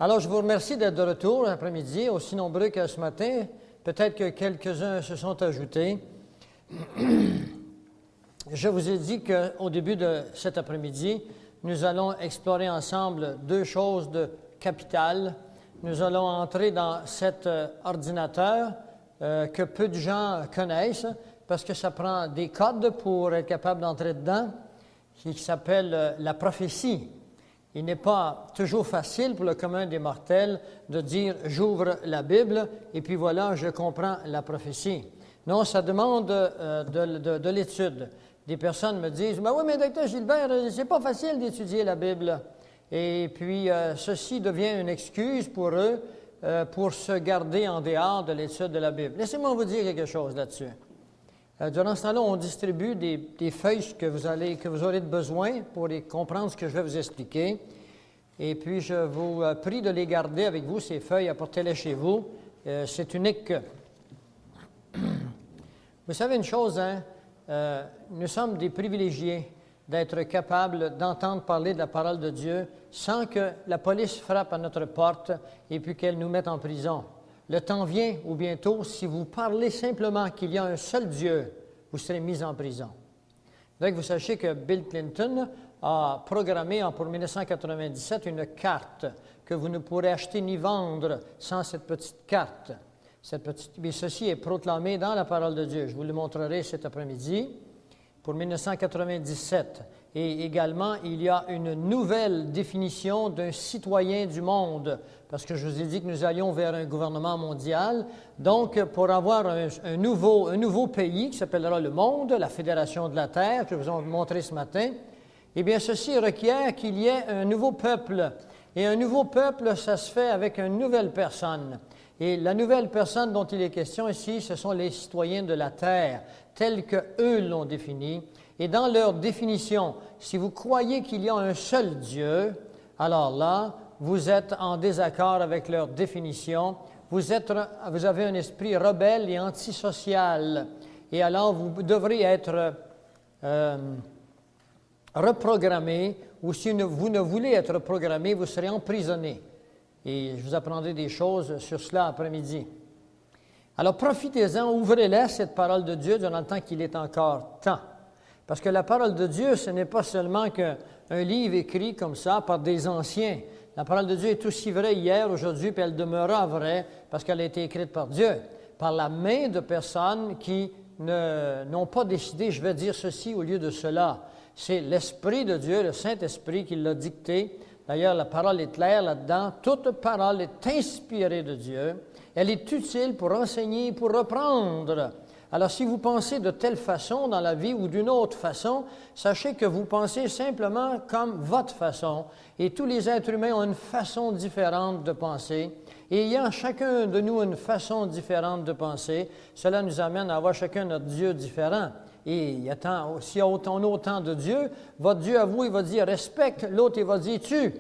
Alors, je vous remercie d'être de retour l'après-midi, aussi nombreux que ce matin. Peut-être que quelques-uns se sont ajoutés. Je vous ai dit qu'au début de cet après-midi, nous allons explorer ensemble deux choses de capitales. Nous allons entrer dans cet ordinateur que peu de gens connaissent, parce que ça prend des codes pour être capable d'entrer dedans, qui s'appelle la prophétie. Il n'est pas toujours facile pour le commun des mortels de dire « j'ouvre la Bible et puis voilà, je comprends la prophétie ». Non, ça demande de l'étude. Des personnes me disent « Ben oui, mais docteur Gilbert, c'est pas facile d'étudier la Bible ». Et puis, ceci devient une excuse pour eux pour se garder en dehors de l'étude de la Bible. Laissez-moi vous dire quelque chose là-dessus. Durant ce temps-là, on distribue des feuilles que vous aurez besoin pour comprendre ce que je vais vous expliquer. Et puis, je vous prie de les garder avec vous, ces feuilles, apportez-les chez vous. C'est unique. Vous savez une chose, hein? Nous sommes des privilégiés d'être capables d'entendre parler de la parole de Dieu sans que la police frappe à notre porte et puis qu'elle nous mette en prison. Le temps vient, ou bientôt, si vous parlez simplement qu'il y a un seul Dieu, vous serez mis en prison. Il faudrait que vous sachiez que Bill Clinton a programmé pour 1997 une carte que vous ne pourrez acheter ni vendre sans cette petite carte. Mais ceci est proclamé dans la parole de Dieu. Je vous le montrerai cet après-midi pour 1997. Et également, il y a une nouvelle définition d'un citoyen du monde, parce que je vous ai dit que nous allions vers un gouvernement mondial. Donc, pour avoir un nouveau pays qui s'appellera le monde, la Fédération de la Terre, que je vous ai montré ce matin, eh bien, ceci requiert qu'il y ait un nouveau peuple. Et un nouveau peuple, ça se fait avec une nouvelle personne. Et la nouvelle personne dont il est question ici, ce sont les citoyens de la Terre, tels qu'eux l'ont défini. Et dans leur définition, si vous croyez qu'il y a un seul Dieu, alors là, vous êtes en désaccord avec leur définition. Vous avez un esprit rebelle et antisocial. Et alors, vous devrez être reprogrammé, ou si vous ne voulez être programmé, vous serez emprisonné. Et je vous apprendrai des choses sur cela après-midi. Alors, profitez-en, ouvrez-la, cette parole de Dieu, durant le temps qu'il est encore temps. Parce que la parole de Dieu, ce n'est pas seulement qu'un livre écrit comme ça par des anciens. La parole de Dieu est aussi vraie hier, aujourd'hui, puis elle demeurera vraie parce qu'elle a été écrite par Dieu, par la main de personnes qui n'ont pas décidé, je vais dire ceci au lieu de cela. C'est l'Esprit de Dieu, le Saint-Esprit, qui l'a dicté. D'ailleurs, la parole est claire là-dedans. Toute parole est inspirée de Dieu. Elle est utile pour enseigner, pour reprendre. Alors, si vous pensez de telle façon dans la vie ou d'une autre façon, sachez que vous pensez simplement comme votre façon. Et tous les êtres humains ont une façon différente de penser. Et ayant chacun de nous une façon différente de penser, cela nous amène à avoir chacun notre Dieu différent. Et s'il y a autant de Dieu, votre Dieu à vous, il va dire « respecte », l'autre, il va dire « tue ».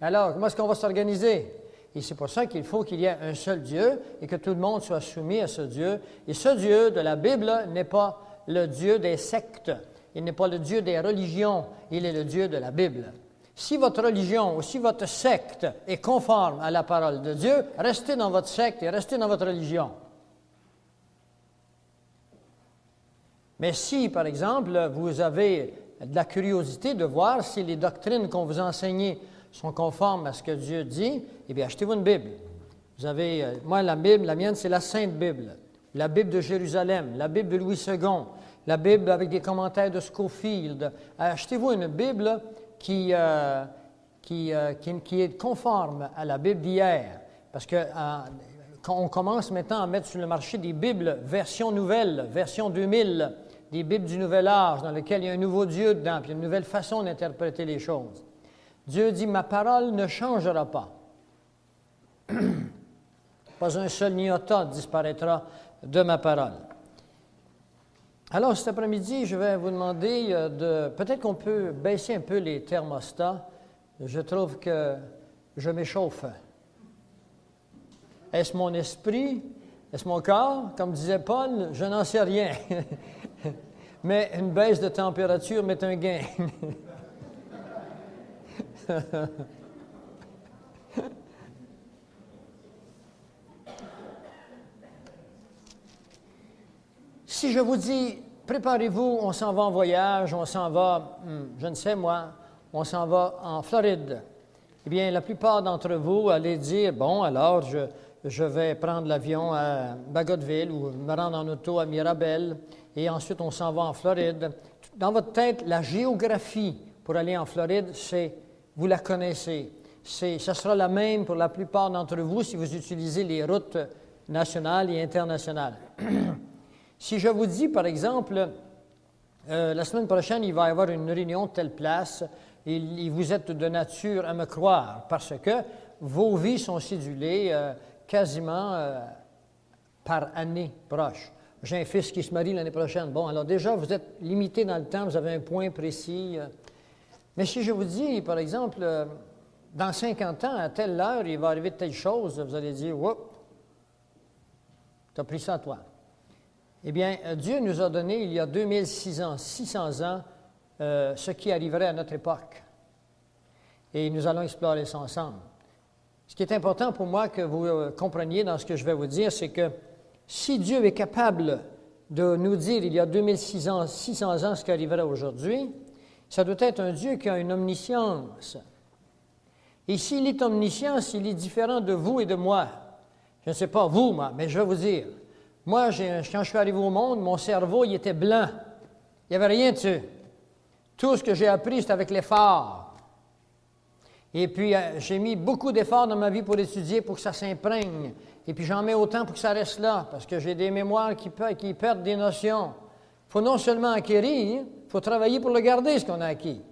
Alors, comment est-ce qu'on va s'organiser? Et c'est pour ça qu'il faut qu'il y ait un seul Dieu et que tout le monde soit soumis à ce Dieu. Et ce Dieu de la Bible n'est pas le Dieu des sectes, il n'est pas le Dieu des religions, il est le Dieu de la Bible. Si votre religion ou si votre secte est conforme à la parole de Dieu, restez dans votre secte et restez dans votre religion. Mais si, par exemple, vous avez de la curiosité de voir si les doctrines qu'on vous enseigne sont conformes à ce que Dieu dit, eh bien, achetez-vous une Bible. Vous avez, moi, la Bible, la mienne, c'est la Sainte Bible. La Bible de Jérusalem, la Bible de Louis II, la Bible avec des commentaires de Scofield. Achetez-vous une Bible qui est conforme à la Bible d'hier. Parce que quand on commence maintenant à mettre sur le marché des Bibles version nouvelle, version 2000, des Bibles du Nouvel Âge, dans lesquelles il y a un nouveau Dieu dedans, puis une nouvelle façon d'interpréter les choses. Dieu dit, ma parole ne changera pas. Pas un seul iota disparaîtra de ma parole. Alors, cet après-midi, je vais vous demander peut-être qu'on peut baisser un peu les thermostats. Je trouve que je m'échauffe. Est-ce mon esprit? Est-ce mon corps? Comme disait Paul, je n'en sais rien. Mais une baisse de température m'est un gain. si je vous dis, préparez-vous, on s'en va en voyage, on s'en va, je ne sais moi, on s'en va en Floride, eh bien, la plupart d'entre vous allez dire, bon, alors, je vais prendre l'avion à Bagotville ou me rendre en auto à Mirabel, et ensuite, on s'en va en Floride. Dans votre tête, la géographie pour aller en Floride, vous la connaissez. Ça sera la même pour la plupart d'entre vous si vous utilisez les routes nationales et internationales. Si je vous dis, par exemple, la semaine prochaine, il va y avoir une réunion de telle place, et vous êtes de nature à me croire, parce que vos vies sont cédulées quasiment par année proche. J'ai un fils qui se marie l'année prochaine. Bon, alors déjà, vous êtes limité dans le temps, vous avez un point précis. Mais si je vous dis, par exemple, dans 50 ans, à telle heure, il va arriver telle chose, vous allez dire, « Oups, tu as pris ça à toi. » Eh bien, Dieu nous a donné, il y a 2600 ans, ce qui arriverait à notre époque. Et nous allons explorer ça ensemble. Ce qui est important pour moi que vous compreniez dans ce que je vais vous dire, c'est que si Dieu est capable de nous dire il y a 2600 ans ce qui arriverait aujourd'hui, ça doit être un Dieu qui a une omniscience. Et s'il est omniscient, il est différent de vous et de moi. Je ne sais pas vous, moi, mais je vais vous dire. Moi, quand je suis arrivé au monde, mon cerveau, il était blanc. Il n'y avait rien dessus. Tout ce que j'ai appris, c'est avec l'effort. Et puis, j'ai mis beaucoup d'efforts dans ma vie pour étudier, pour que ça s'imprègne. Et puis, j'en mets autant pour que ça reste là, parce que j'ai des mémoires qui perdent des notions. Il faut non seulement acquérir, il faut travailler pour le garder, ce qu'on a acquis.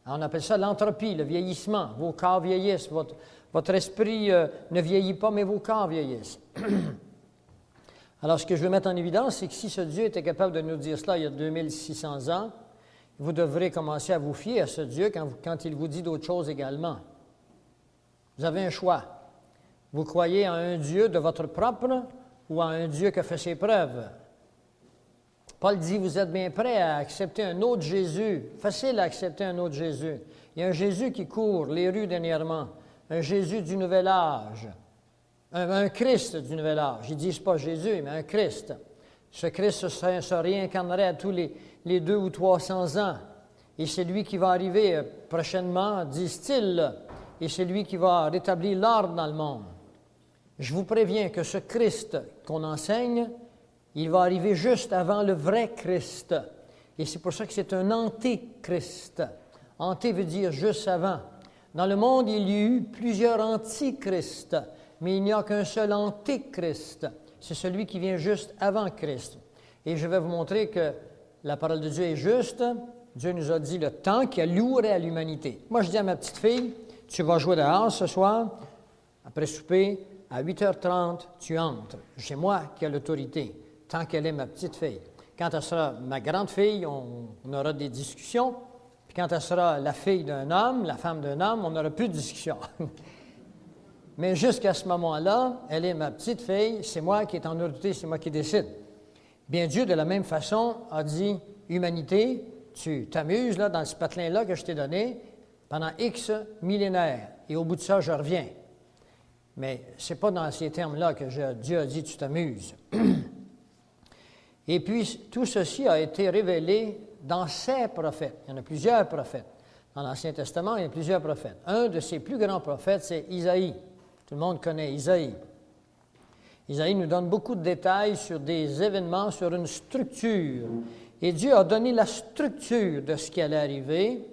Alors, on appelle ça l'entropie, le vieillissement. Vos corps vieillissent. Votre esprit ne vieillit pas, mais vos corps vieillissent. Alors, ce que je veux mettre en évidence, c'est que si ce Dieu était capable de nous dire cela il y a 2600 ans, vous devrez commencer à vous fier à ce Dieu quand il vous dit d'autres choses également. Vous avez un choix. Vous croyez en un Dieu de votre propre ou en un Dieu qui a fait ses preuves. Paul dit, vous êtes bien prêts à accepter un autre Jésus. Facile à accepter un autre Jésus. Il y a un Jésus qui court les rues dernièrement, un Jésus du nouvel âge, un Christ du nouvel âge. Ils ne disent pas Jésus, mais un Christ. Ce Christ se réincarnerait à tous les 200 ou 300 ans. Et c'est lui qui va arriver prochainement, disent-ils, et c'est lui qui va rétablir l'ordre dans le monde. Je vous préviens que ce Christ qu'on enseigne, il va arriver juste avant le vrai Christ. Et c'est pour ça que c'est un antéchrist. Anté veut dire juste avant. Dans le monde, il y a eu plusieurs antichrists, mais il n'y a qu'un seul antéchrist. C'est celui qui vient juste avant Christ. Et je vais vous montrer que la parole de Dieu est juste. Dieu nous a dit le temps qui allouerait à l'humanité. Moi, je dis à ma petite fille, tu vas jouer dehors ce soir, après souper, à 8h30, tu entres. C'est moi qui ai l'autorité, tant qu'elle est ma petite fille. Quand elle sera ma grande fille, on aura des discussions. Puis quand elle sera la fille d'un homme, la femme d'un homme, on n'aura plus de discussion. Mais jusqu'à ce moment-là, elle est ma petite fille, c'est moi qui est en autorité, c'est moi qui décide. Bien, Dieu, de la même façon, a dit, humanité, tu t'amuses là, dans ce patelin-là que je t'ai donné pendant X millénaires. Et au bout de ça, je reviens. Mais ce n'est pas dans ces termes-là que Dieu a dit, tu t'amuses. Et puis, tout ceci a été révélé dans ses prophètes. Il y en a plusieurs prophètes. Dans l'Ancien Testament, il y a plusieurs prophètes. Un de ses plus grands prophètes, c'est Isaïe. Tout le monde connaît Isaïe. Isaïe nous donne beaucoup de détails sur des événements, sur une structure. Et Dieu a donné la structure de ce qui allait arriver.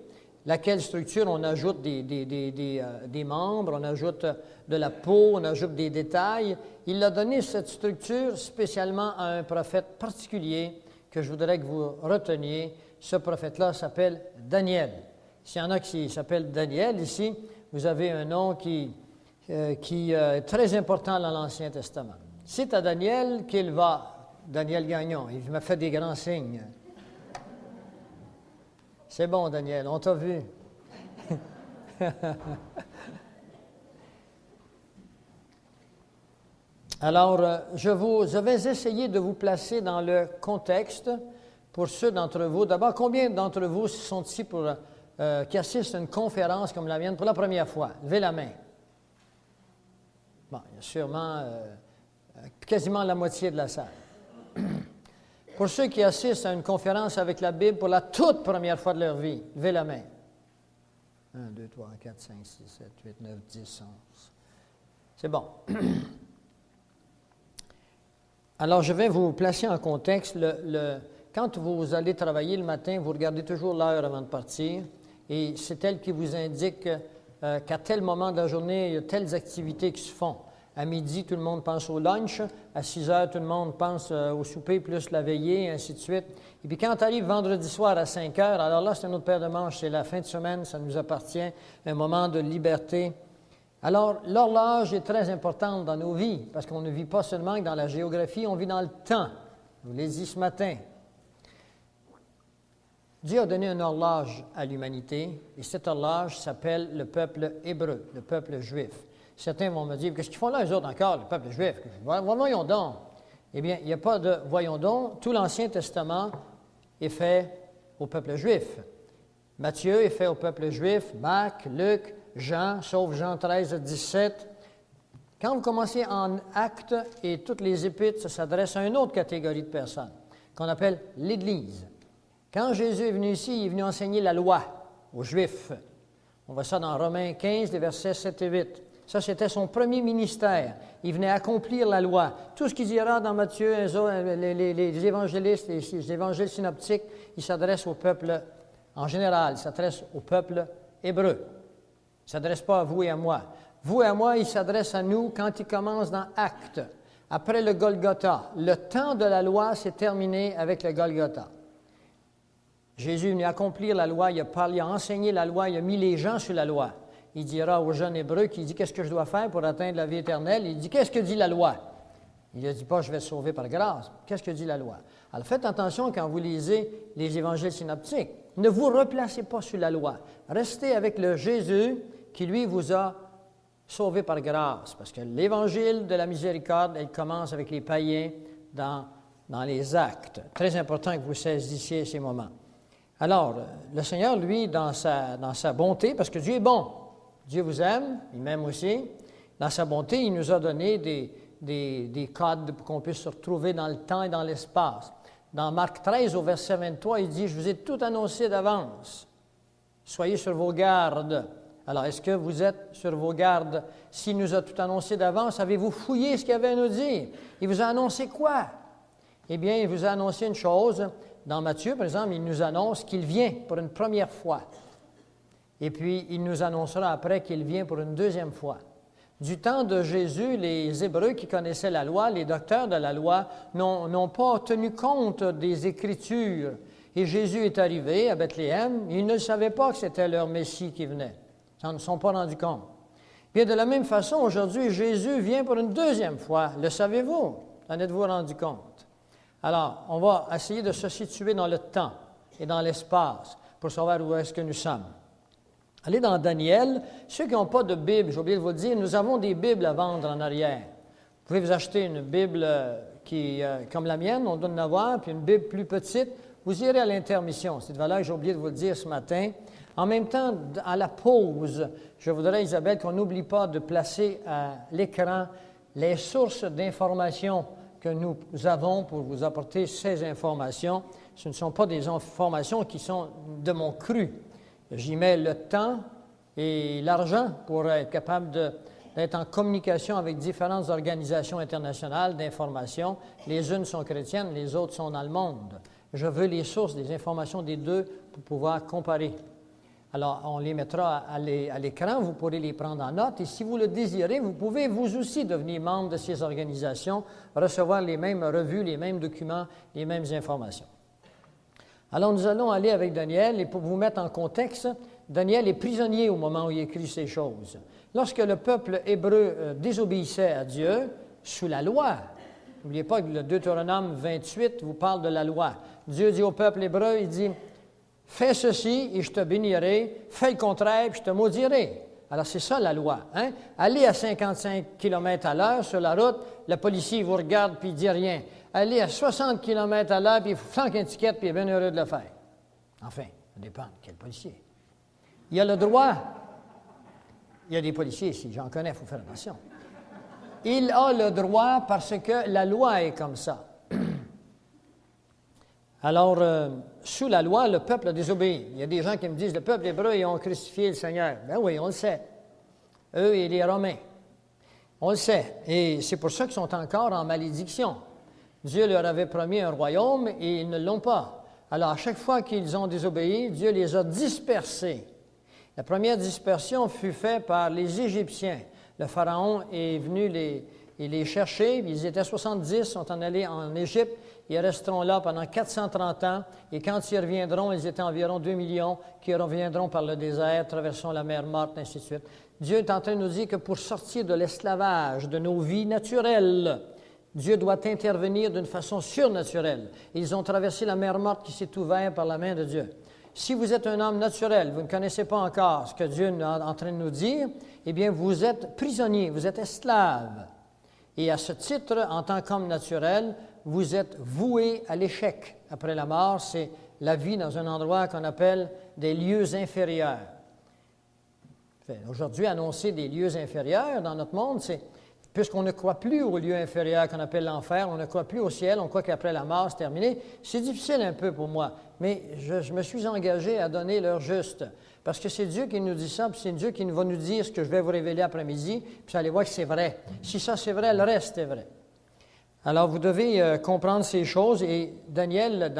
Laquelle structure? On ajoute des membres, on ajoute de la peau, on ajoute des détails. Il a donné cette structure spécialement à un prophète particulier que je voudrais que vous reteniez. Ce prophète-là s'appelle Daniel. S'il y en a qui s'appellent Daniel ici, vous avez un nom qui est très important dans l'Ancien Testament. C'est à Daniel qu'il va, Daniel Gagnon, il m'a fait des grands signes. C'est bon, Daniel, on t'a vu. Alors, je vais essayer de vous placer dans le contexte pour ceux d'entre vous. D'abord, combien d'entre vous sont ici qui assistent à une conférence comme la mienne pour la première fois? Levez la main. Bon, il y a sûrement quasiment la moitié de la salle. Pour ceux qui assistent à une conférence avec la Bible pour la toute première fois de leur vie, levez la main. 1, 2, 3, 4, 5, 6, 7, 8, 9, 10, 11. C'est bon. Alors, je vais vous placer en contexte. Quand vous allez travailler le matin, vous regardez toujours l'heure avant de partir et c'est elle qui vous indique qu'à tel moment de la journée, il y a telles activités qui se font. À midi, tout le monde pense au lunch. À 6 heures, tout le monde pense au souper plus la veillée, et ainsi de suite. Et puis quand tu arrives vendredi soir à 5 heures, alors là, c'est un autre paire de manches. C'est la fin de semaine, ça nous appartient, un moment de liberté. Alors, l'horloge est très importante dans nos vies, parce qu'on ne vit pas seulement dans la géographie, on vit dans le temps. Je vous l'ai dit ce matin. Dieu a donné une horloge à l'humanité, et cette horloge s'appelle le peuple hébreu, le peuple juif. Certains vont me dire, qu'est-ce qu'ils font là, eux autres encore, le peuple juif? Voyons donc. Eh bien, il n'y a pas de voyons donc. Tout l'Ancien Testament est fait au peuple juif. Matthieu est fait au peuple juif, Marc, Luc, Jean, sauf Jean 13, 17. Quand vous commencez en Actes et toutes les épîtres, ça s'adresse à une autre catégorie de personnes, qu'on appelle l'Église. Quand Jésus est venu ici, il est venu enseigner la loi aux Juifs. On voit ça dans Romains 15, les versets 7 et 8. Ça, c'était son premier ministère. Il venait accomplir la loi. Tout ce qu'il dira dans Matthieu, les évangélistes, les évangiles synoptiques, il s'adresse au peuple en général. Il s'adresse au peuple hébreu. Il ne s'adresse pas à vous et à moi. Vous et à moi, il s'adresse à nous quand il commence dans Actes, après le Golgotha. Le temps de la loi s'est terminé avec le Golgotha. Jésus est venu accomplir la loi, il a enseigné la loi, il a mis les gens sur la loi. Il dira aux jeunes Hébreux qui dit « Qu'est-ce que je dois faire pour atteindre la vie éternelle? » Il dit « Qu'est-ce que dit la loi? » Il ne dit pas « Je vais te sauver par grâce. » Qu'est-ce que dit la loi? Alors faites attention quand vous lisez les évangiles synoptiques. Ne vous replacez pas sur la loi. Restez avec le Jésus qui, lui, vous a sauvé par grâce. Parce que l'évangile de la miséricorde, elle commence avec les païens dans les actes. Très important que vous saisissiez ces moments. Alors, le Seigneur, lui, dans sa bonté, parce que Dieu est bon, Dieu vous aime, il m'aime aussi, dans sa bonté, il nous a donné des codes pour qu'on puisse se retrouver dans le temps et dans l'espace. Dans Marc 13, au verset 23, il dit « Je vous ai tout annoncé d'avance. Soyez sur vos gardes. » Alors, est-ce que vous êtes sur vos gardes? S'il nous a tout annoncé d'avance, avez-vous fouillé ce qu'il avait à nous dire? Il vous a annoncé quoi? Eh bien, il vous a annoncé une chose. Dans Matthieu, par exemple, il nous annonce qu'il vient pour une première fois. Et puis, il nous annoncera après qu'il vient pour une deuxième fois. Du temps de Jésus, les Hébreux qui connaissaient la loi, les docteurs de la loi, n'ont pas tenu compte des Écritures. Et Jésus est arrivé à Bethléem, ils ne savaient pas que c'était leur Messie qui venait. Ils n'en sont pas rendus compte. Bien, de la même façon, aujourd'hui, Jésus vient pour une deuxième fois. Le savez-vous? En êtes-vous rendu compte? Alors, on va essayer de se situer dans le temps et dans l'espace pour savoir où est-ce que nous sommes. Allez dans Daniel. Ceux qui n'ont pas de Bible, j'ai oublié de vous le dire, nous avons des Bibles à vendre en arrière. Vous pouvez vous acheter une Bible qui, comme la mienne, on doit en avoir, puis une Bible plus petite. Vous irez à l'intermission. C'est de valeur, j'ai oublié de vous le dire ce matin. En même temps, à la pause, je voudrais, Isabelle, qu'on n'oublie pas de placer à l'écran les sources d'informations que nous avons pour vous apporter ces informations. Ce ne sont pas des informations qui sont de mon cru. J'y mets le temps et l'argent pour être capable d'être en communication avec différentes organisations internationales d'information. Les unes sont chrétiennes, les autres sont dans le monde. Je veux les sources des informations des deux pour pouvoir comparer. Alors, on les mettra à l'écran, vous pourrez les prendre en note et si vous le désirez, vous pouvez vous aussi devenir membre de ces organisations, recevoir les mêmes revues, les mêmes documents, les mêmes informations. Alors, nous allons aller avec Daniel et pour vous mettre en contexte, Daniel est prisonnier au moment où il écrit ces choses. Lorsque le peuple hébreu désobéissait à Dieu, sous la loi, n'oubliez pas que le Deutéronome 28 vous parle de la loi. Dieu dit au peuple hébreu, il dit « Fais ceci et je te bénirai, fais le contraire et je te maudirai. » Alors, c'est ça la loi. Hein? Allez à 55 km à l'heure sur la route, le policier vous regarde puis il ne dit rien. Allez à 60 km à l'heure puis il flanque une étiquette puis il est bien heureux de le faire. Enfin, ça dépend de quel policier. Il a le droit. Il y a des policiers ici, j'en connais, il faut faire attention. Il a le droit parce que la loi est comme ça. Alors, sous la loi, le peuple a désobéi. Il y a des gens qui me disent, le peuple hébreu, ils ont crucifié le Seigneur. Ben oui, on le sait. Eux et les Romains. On le sait. Et c'est pour ça qu'ils sont encore en malédiction. Dieu leur avait promis un royaume et ils ne l'ont pas. Alors, à chaque fois qu'ils ont désobéi, Dieu les a dispersés. La première dispersion fut faite par les Égyptiens. Le Pharaon est venu les chercher. Ils étaient 70, sont en allés en Égypte. Ils resteront là pendant 430 ans. Et quand ils reviendront, ils étaient environ 2 millions qui reviendront par le désert, traversant la mer Morte, ainsi de suite. Dieu est en train de nous dire que pour sortir de l'esclavage, de nos vies naturelles, Dieu doit intervenir d'une façon surnaturelle. Ils ont traversé la mer Morte qui s'est ouverte par la main de Dieu. Si vous êtes un homme naturel, vous ne connaissez pas encore ce que Dieu est en train de nous dire, eh bien, vous êtes prisonnier, vous êtes esclave. Et à ce titre, en tant qu'homme naturel, vous êtes voué à l'échec. Après la mort, c'est la vie dans un endroit qu'on appelle des lieux inférieurs. Aujourd'hui, annoncer des lieux inférieurs dans notre monde, c'est puisqu'on ne croit plus au lieu inférieur qu'on appelle l'enfer, on ne croit plus au ciel, on croit qu'après la mort, c'est terminé. C'est difficile un peu pour moi, mais je me suis engagé à donner l'heure juste. Parce que c'est Dieu qui nous dit ça, puis c'est Dieu qui va nous dire ce que je vais vous révéler après-midi, puis vous allez voir que c'est vrai. Si ça c'est vrai, le reste est vrai. Alors vous devez comprendre ces choses, et Daniel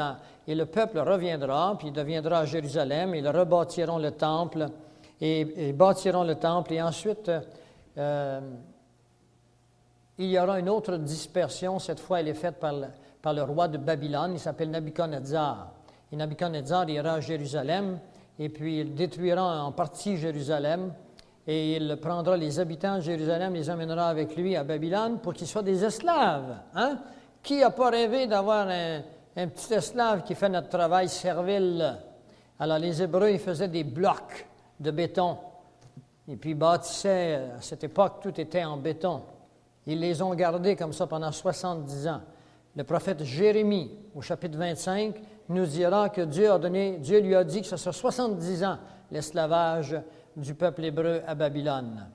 et le peuple reviendra, puis il deviendra à Jérusalem, ils rebâtiront le temple, et bâtiront le temple, et ensuite il y aura une autre dispersion. Cette fois, elle est faite par le roi de Babylone. Il s'appelle Nabuchodonosor. Et Nabuchodonosor ira à Jérusalem, et puis il détruira en partie Jérusalem, et il prendra les habitants de Jérusalem, les emmènera avec lui à Babylone pour qu'ils soient des esclaves. Hein? Qui n'a pas rêvé d'avoir un petit esclave qui fait notre travail servile? Alors, les Hébreux, ils faisaient des blocs de béton, et puis ils bâtissaient. À cette époque, tout était en béton. Ils les ont gardés comme ça pendant 70 ans. Le prophète Jérémie, au chapitre 25, nous dira que Dieu lui a dit que ce sera 70 ans l'esclavage du peuple hébreu à Babylone.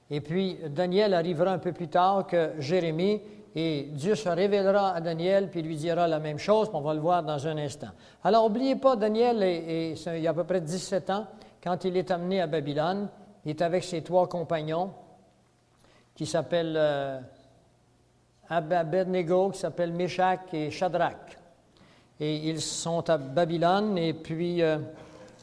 Et puis, Daniel arrivera un peu plus tard que Jérémie, et Dieu se révélera à Daniel, puis lui dira la même chose, puis on va le voir dans un instant. Alors, n'oubliez pas, Daniel, il y a à peu près 17 ans, quand il est amené à Babylone, il est avec ses 3 compagnons, qui s'appellent Abednego, qui s'appelle Meshach et Shadrach. Et ils sont à Babylone, et puis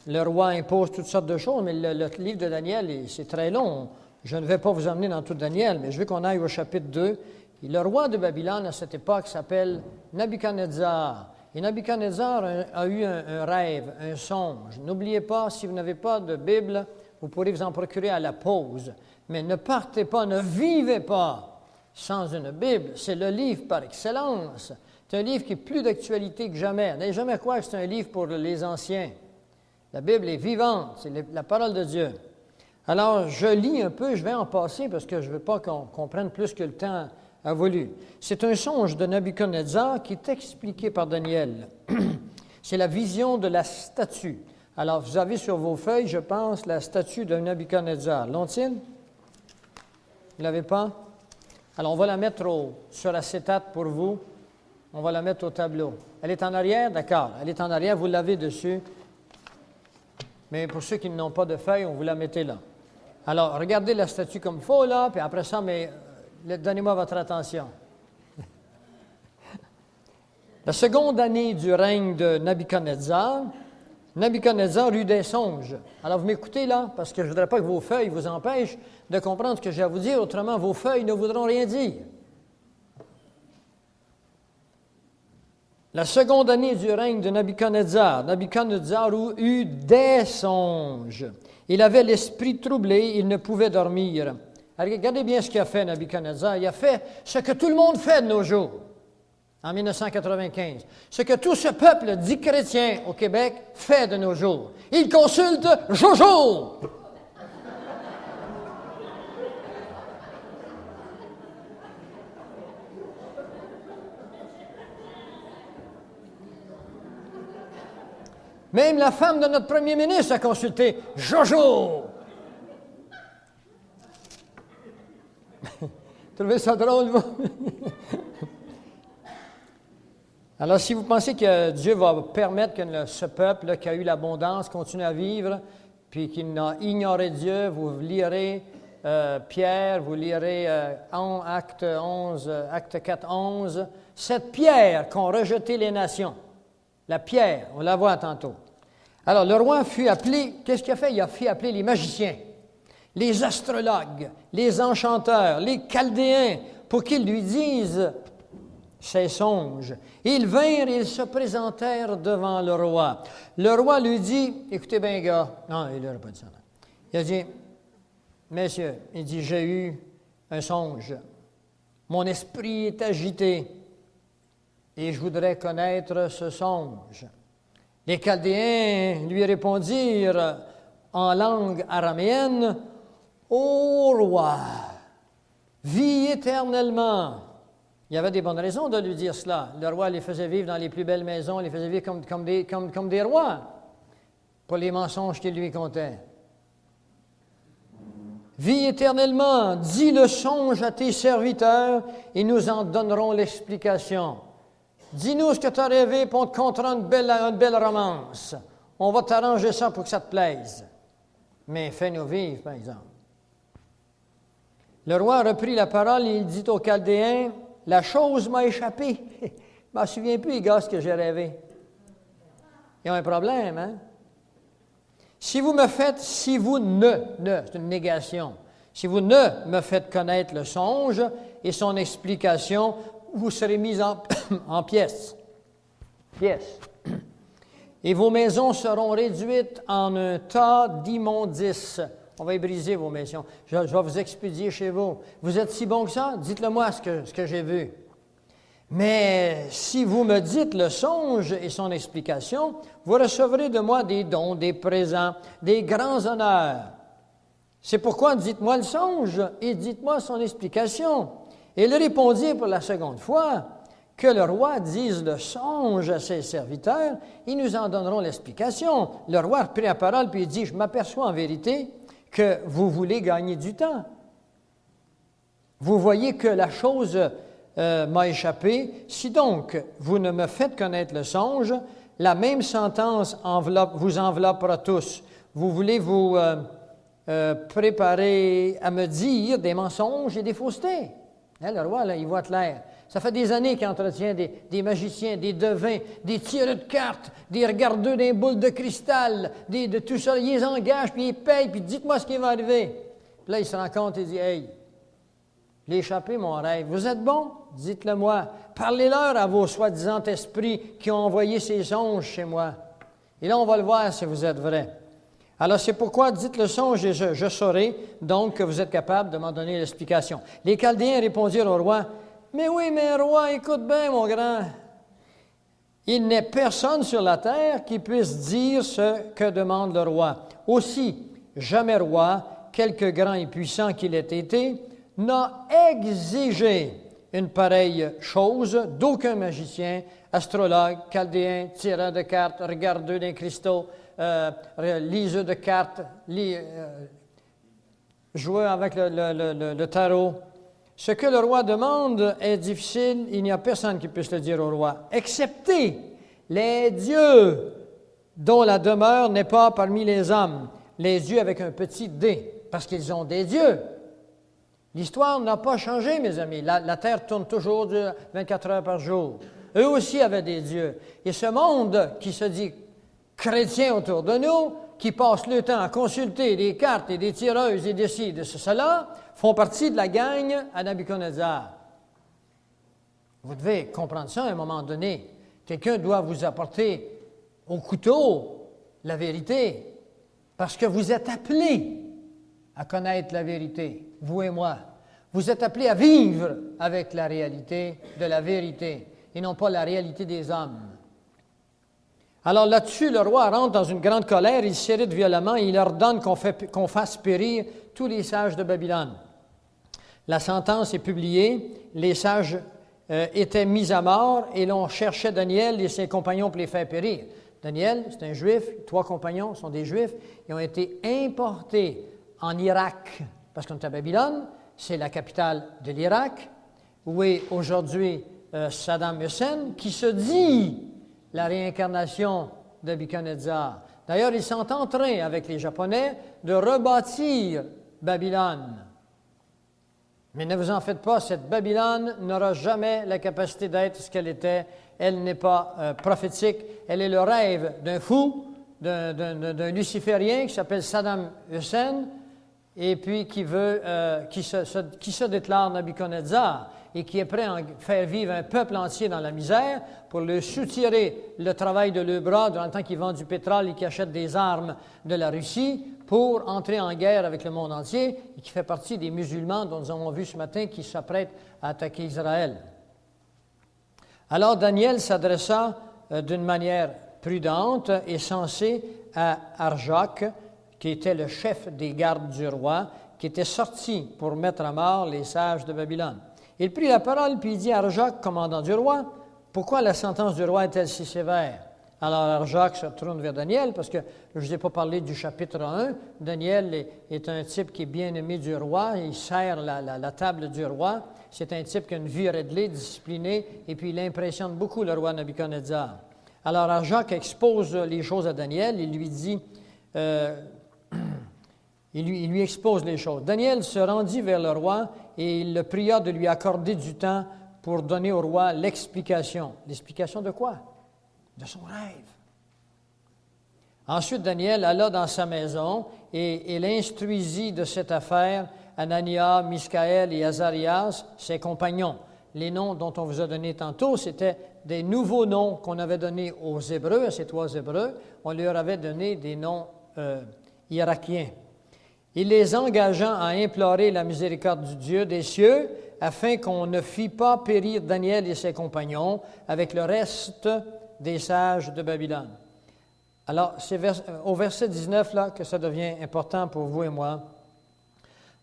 le roi impose toutes sortes de choses, mais le livre de Daniel, c'est très long. Je ne vais pas vous emmener dans tout Daniel, mais je veux qu'on aille au chapitre 2. Et le roi de Babylone, à cette époque, s'appelle Nabuchodonosor. Et Nabuchodonosor a eu un rêve, un songe. N'oubliez pas, si vous n'avez pas de Bible, vous pourrez vous en procurer à la pause. Mais ne partez pas, ne vivez pas sans une Bible. C'est le livre par excellence. C'est un livre qui est plus d'actualité que jamais. N'allez jamais croire que c'est un livre pour les anciens. La Bible est vivante, c'est la parole de Dieu. Alors, je lis un peu, je vais en passer parce que je ne veux pas qu'on prenne plus que le temps a voulu. C'est un songe de Nabuchodonosor qui est expliqué par Daniel. C'est la vision de la statue. Alors, vous avez sur vos feuilles, je pense, la statue de Nabuchodonosor. L'ont-ils? Vous ne l'avez pas? Alors, on va la mettre sur acétate pour vous. On va la mettre au tableau. Elle est en arrière? D'accord. Elle est en arrière, vous l'avez dessus. Mais pour ceux qui n'ont pas de feuilles, on vous la mettez là. Alors, regardez la statue comme il faut, là, puis après ça, donnez-moi votre attention. La seconde année du règne de Nabuchodonosor eut des songes. Alors, vous m'écoutez là, parce que je ne voudrais pas que vos feuilles vous empêchent de comprendre ce que j'ai à vous dire, autrement, vos feuilles ne voudront rien dire. La seconde année du règne de Nabuchodonosor eut des songes. Il avait l'esprit troublé, il ne pouvait dormir. Alors, regardez bien ce qu'il a fait, Nabuchodonosor. Il a fait ce que tout le monde fait de nos jours, en 1995. Ce que tout ce peuple dit chrétien au Québec fait de nos jours. Il consulte Jojo! Même la femme de notre premier ministre a consulté Jojo. Trouvez ça drôle, vous? Alors, si vous pensez que Dieu va permettre que ce peuple là, qui a eu l'abondance continue à vivre, puis qu'il a ignoré Dieu, vous lirez Pierre, vous lirez Acte 4, 11. Cette pierre qu'ont rejetée les nations, la pierre, on la voit tantôt. Alors, le roi fut appelé, qu'est-ce qu'il a fait? Il a fait appeler les magiciens, les astrologues, les enchanteurs, les chaldéens, pour qu'ils lui disent ses songes. Ils vinrent et ils se présentèrent devant le roi. Le roi lui dit, écoutez bien, gars, non, il n'aurait pas dit ça. Il a dit, messieurs, il dit, j'ai eu un songe. Mon esprit est agité et je voudrais connaître ce songe. Les Chaldéens lui répondirent en langue araméenne, ô roi, vis éternellement. Il y avait des bonnes raisons de lui dire cela. Le roi les faisait vivre dans les plus belles maisons, les faisait vivre comme des rois, pour les mensonges qu'il lui contait. Vis éternellement, dis le songe à tes serviteurs et nous en donnerons l'explication. Dis-nous ce que tu as rêvé, puis on te contera une belle romance. On va t'arranger ça pour que ça te plaise. Mais fais-nous vivre, par exemple. Le roi reprit la parole et il dit aux Chaldéens, « La chose m'a échappé. Je ne m'en souviens plus, les gars, ce que j'ai rêvé. » Ils ont un problème, hein? Si vous ne, c'est une négation. Si vous ne me faites connaître le songe et son explication, vous serez mis en pièces. Et vos maisons seront réduites en un tas d'immondices. On va y briser vos maisons. Je vais vous expédier chez vous. Vous êtes si bon que ça? Dites-le-moi ce que j'ai vu. Mais si vous me dites le songe et son explication, vous recevrez de moi des dons, des présents, des grands honneurs. C'est pourquoi dites-moi le songe et dites-moi son explication. Et il répondit pour la seconde fois que le roi dise le songe à ses serviteurs, ils nous en donneront l'explication. Le roi a pris la parole puis il dit, je m'aperçois en vérité que vous voulez gagner du temps. Vous voyez que la chose m'a échappé. Si donc vous ne me faites connaître le songe, la même sentence vous enveloppera tous. Vous voulez vous préparer à me dire des mensonges et des faussetés. Hein, le roi, là, il voit clair. Ça fait des années qu'il entretient des magiciens, des devins, des tireurs de cartes, des regardeux des boules de cristal, de tout ça. Il les engage, puis il paye, puis dites-moi ce qui va arriver. Puis là, il se rend compte et dit, « Hey, j'ai échappé mon rêve. Vous êtes bon? Dites-le-moi. Parlez-leur à vos soi-disant esprits qui ont envoyé ces songes chez moi. Et là, on va le voir si vous êtes vrai. Alors, c'est pourquoi dites le songe et je saurai donc que vous êtes capable de m'en donner l'explication. » Les Chaldéens répondirent au roi, « Mais oui, mais roi, écoute bien, mon grand. Il n'est personne sur la terre qui puisse dire ce que demande le roi. Aussi, jamais roi, quelque grand et puissant qu'il ait été, n'a exigé une pareille chose d'aucun magicien, astrologue, chaldéen, tireur de cartes, regardeux des cristaux, liseux de cartes, joueur avec le tarot. Ce que le roi demande est difficile, il n'y a personne qui puisse le dire au roi, excepté les dieux dont la demeure n'est pas parmi les hommes. Les dieux avec un petit d, parce qu'ils ont des dieux. L'histoire n'a pas changé, mes amis. La terre tourne toujours 24 heures par jour. Eux aussi avaient des dieux. Et ce monde qui se dit chrétien autour de nous, qui passe le temps à consulter des cartes et des tireuses et des ci, de cela, font partie de la gang à Nabuchodonosor. Vous devez comprendre ça à un moment donné. Quelqu'un doit vous apporter au couteau la vérité, parce que vous êtes appelés à connaître la vérité, vous et moi. Vous êtes appelés à vivre avec la réalité de la vérité, et non pas la réalité des hommes. Alors là-dessus, le roi rentre dans une grande colère, il s'irrite violemment et il ordonne qu'on fasse périr tous les sages de Babylone. La sentence est publiée, les sages étaient mis à mort et l'on cherchait Daniel et ses compagnons pour les faire périr. Daniel, c'est un juif, 3 compagnons sont des juifs, ils ont été importés en Irak, parce qu'on est à Babylone, c'est la capitale de l'Irak, où est aujourd'hui Saddam Hussein, qui se dit la réincarnation de Nebuchadnezzar. D'ailleurs, ils sont en train, avec les Japonais, de rebâtir Babylone. Mais ne vous en faites pas, cette Babylone n'aura jamais la capacité d'être ce qu'elle était. Elle n'est pas prophétique. Elle est le rêve d'un fou, d'un luciférien qui s'appelle Saddam Hussein, et puis qui se déclare Nebuchadnezzar et qui est prêt à faire vivre un peuple entier dans la misère pour leur soutirer le travail de leurs bras durant le temps qu'ils vendent du pétrole et qu'ils achètent des armes de la Russie pour entrer en guerre avec le monde entier et qui fait partie des musulmans dont nous avons vu ce matin qui s'apprêtent à attaquer Israël. Alors Daniel s'adressa d'une manière prudente et sensée à Arjak, qui était le chef des gardes du roi, qui était sorti pour mettre à mort les sages de Babylone. Il prit la parole, puis il dit à Arjak, commandant du roi, « Pourquoi la sentence du roi est-elle si sévère? » Alors Arjak se tourne vers Daniel, parce que je ne vous ai pas parlé du chapitre 1. Daniel est un type qui est bien aimé du roi, il sert la table du roi. C'est un type qui a une vie réglée, disciplinée, et puis il impressionne beaucoup le roi Nebuchadnezzar. Alors Arjak expose les choses à Daniel, il lui dit... Il lui expose les choses. Daniel se rendit vers le roi et il le pria de lui accorder du temps pour donner au roi l'explication. L'explication de quoi? De son rêve. Ensuite, Daniel alla dans sa maison et il instruisit de cette affaire Anania, Miskaël et Azarias, ses compagnons. Les noms dont on vous a donné tantôt, c'était des nouveaux noms qu'on avait donnés aux Hébreux, à ces 3 Hébreux. On leur avait donné des noms irakiens. Il les engageant à implorer la miséricorde du Dieu des cieux, afin qu'on ne fît pas périr Daniel et ses compagnons avec le reste des sages de Babylone. Alors, c'est au verset 19 là, que ça devient important pour vous et moi.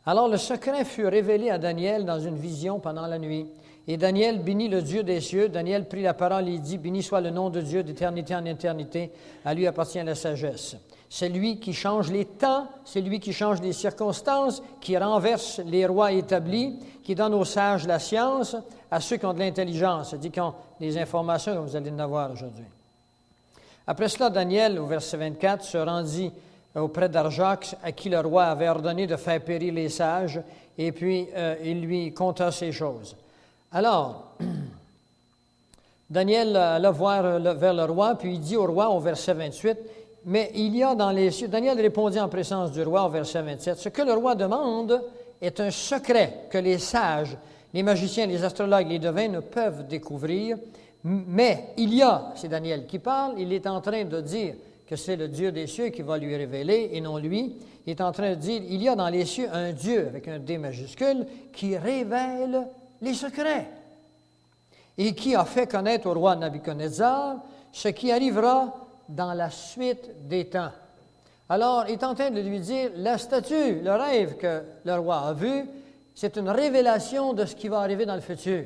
Alors, le secret fut révélé à Daniel dans une vision pendant la nuit. Et Daniel bénit le Dieu des cieux. Daniel prit la parole et dit, « Béni soit le nom de Dieu d'éternité en éternité. À lui appartient la sagesse. » C'est lui qui change les temps, c'est lui qui change les circonstances, qui renverse les rois établis, qui donne aux sages la science, à ceux qui ont de l'intelligence, c'est-à-dire qui ont des informations comme vous allez en avoir aujourd'hui. Après cela, Daniel, au verset 24, se rendit auprès d'Arjak, à qui le roi avait ordonné de faire périr les sages, et puis il lui conta ces choses. Alors, Daniel alla voir vers le roi, puis il dit au roi, au verset 28, « Mais il y a dans les cieux... » Daniel répondit en présence du roi, au verset 27, « Ce que le roi demande est un secret que les sages, les magiciens, les astrologues, les devins ne peuvent découvrir. Mais il y a... » C'est Daniel qui parle, il est en train de dire que c'est le Dieu des cieux qui va lui révéler, et non lui. Il est en train de dire, il y a dans les cieux un Dieu, avec un D majuscule, qui révèle les secrets et qui a fait connaître au roi Nebuchadnezzar ce qui arrivera dans la suite des temps. Alors, il est en train de lui dire, la statue, le rêve que le roi a vu, c'est une révélation de ce qui va arriver dans le futur.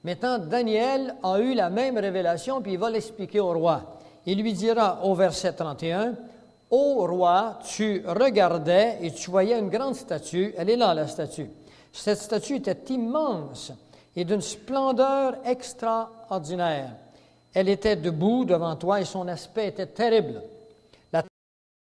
Maintenant, Daniel a eu la même révélation, puis il va l'expliquer au roi. Il lui dira au verset 31, « Ô roi, tu regardais et tu voyais une grande statue. » Elle est là, la statue. Cette statue était immense et d'une splendeur extraordinaire. Elle était debout devant toi et son aspect était terrible.